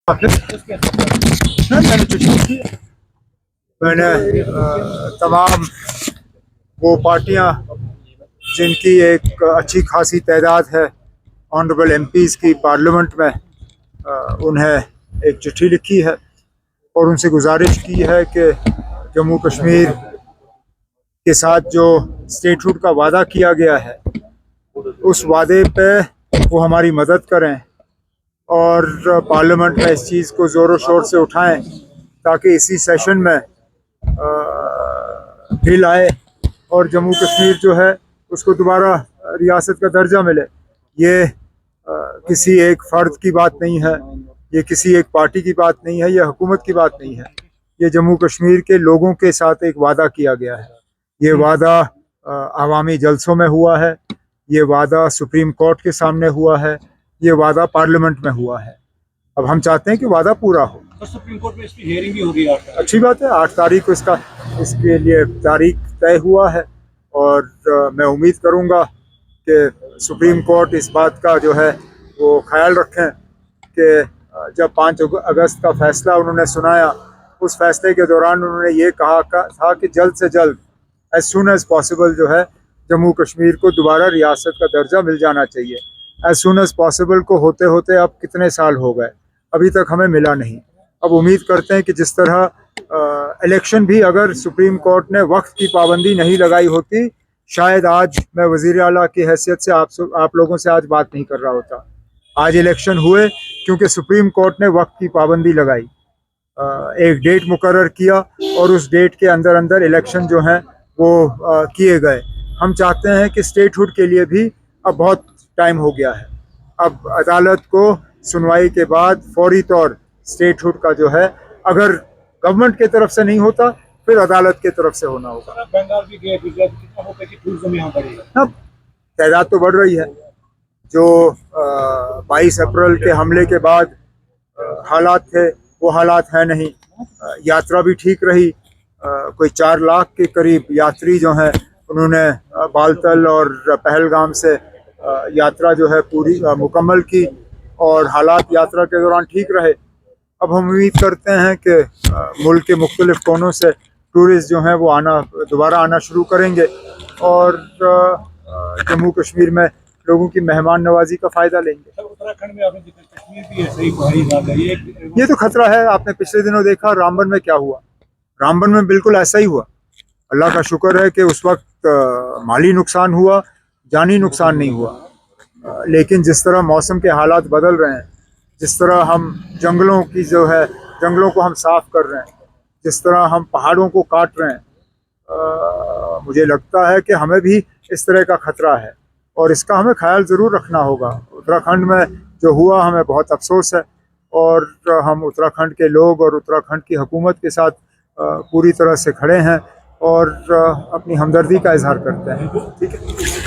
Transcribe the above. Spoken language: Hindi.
मैंने तमाम वो पार्टियां जिनकी एक अच्छी खासी तादाद है ऑनरेबल एमपीज़ की पार्लियामेंट में, उन्हें एक चिट्ठी लिखी है और उनसे गुजारिश की है कि जम्मू कश्मीर के साथ जो स्टेटहुड का वादा किया गया है उस वादे पे वो हमारी मदद करें और पार्लियामेंट में इस चीज़ को ज़ोरों शोर से उठाएं ताकि इसी सेशन में बिल आए और जम्मू कश्मीर जो है उसको दोबारा रियासत का दर्जा मिले। ये किसी एक फ़र्द की बात नहीं है, ये किसी एक पार्टी की बात नहीं है, ये हुकूमत की बात नहीं है, ये जम्मू कश्मीर के लोगों के साथ एक वादा किया गया है। ये वादा अवामी जलसों में हुआ है, ये वादा सुप्रीम कोर्ट के सामने हुआ है, ये वादा पार्लियामेंट में हुआ है। अब हम चाहते हैं कि वादा पूरा हो। तो सुप्रीम कोर्ट में इसकी हियरिंग भी होगी। अच्छी बात है, 8 तारीख को इसके लिए तारीख तय हुआ है और मैं उम्मीद करूंगा कि सुप्रीम कोर्ट इस बात का जो है वो ख्याल रखें कि जब 5 अगस्त का फैसला उन्होंने सुनाया, उस फैसले के दौरान उन्होंने ये कहा था कि जल्द से जल्द एज सुन एज पॉसिबल जो है जम्मू कश्मीर को दोबारा रियासत का दर्जा मिल जाना चाहिए। एज सुन एज पॉसिबल को होते होते अब कितने साल हो गए, अभी तक हमें मिला नहीं। अब उम्मीद करते हैं कि जिस तरह इलेक्शन भी अगर सुप्रीम कोर्ट ने वक्त की पाबंदी नहीं लगाई होती, शायद आज मैं वज़ीर आला की हैसियत से आप लोगों से आज बात नहीं कर रहा होता। आज इलेक्शन हुए क्योंकि सुप्रीम कोर्ट ने वक्त की पाबंदी लगाई, एक डेट मुकर्रर किया और उस डेट के अंदर अंदर इलेक्शन जो हैं वो किए गए। हम चाहते हैं कि स्टेटहुड के लिए भी अब बहुत टाइम हो गया है। अब अदालत को सुनवाई के बाद फौरी तौर स्टेटहुड का जो है, अगर गवर्नमेंट की तरफ से नहीं होता फिर अदालत की तरफ से होना होगा। बंगाल भी गए, गुजरात, कितना होता है कि टूरिज्म यहाँ बढ़ेगा? अब तादाद तो बढ़ रही है। जो 22 अप्रैल के हमले के बाद हालात थे वो हालात है नहीं। यात्रा भी ठीक रही। कोई 4 लाख के करीब यात्री जो हैं उन्होंने बालतल और पहलगाम से यात्रा जो है पूरी मुकम्मल की और हालात यात्रा के दौरान ठीक रहे। अब हम उम्मीद करते हैं कि मुल्क के मुख्तलिफ कोनों से टूरिस्ट जो हैं वो दोबारा आना शुरू करेंगे और जम्मू कश्मीर में लोगों की मेहमान नवाजी का फ़ायदा लेंगे। उत्तराखंड में आपने जिक्र कश्मीर भी ऐसे ही पहाड़ी इलाका है, ये तो खतरा है। आपने पिछले दिनों देखा रामबन में क्या हुआ। रामबन में बिल्कुल ऐसा ही हुआ। अल्लाह का शुक्र है कि उस वक्त माली नुकसान हुआ, जानी नुकसान नहीं हुआ। लेकिन जिस तरह मौसम के हालात बदल रहे हैं, जिस तरह हम जंगलों को हम साफ़ कर रहे हैं, जिस तरह हम पहाड़ों को काट रहे हैं, मुझे लगता है कि हमें भी इस तरह का ख़तरा है और इसका हमें ख्याल ज़रूर रखना होगा। उत्तराखंड में जो हुआ हमें बहुत अफसोस है और हम उत्तराखंड के लोग और उत्तराखंड की हुकूमत के साथ पूरी तरह से खड़े हैं और अपनी हमदर्दी का इजहार करते हैं। ठीक है।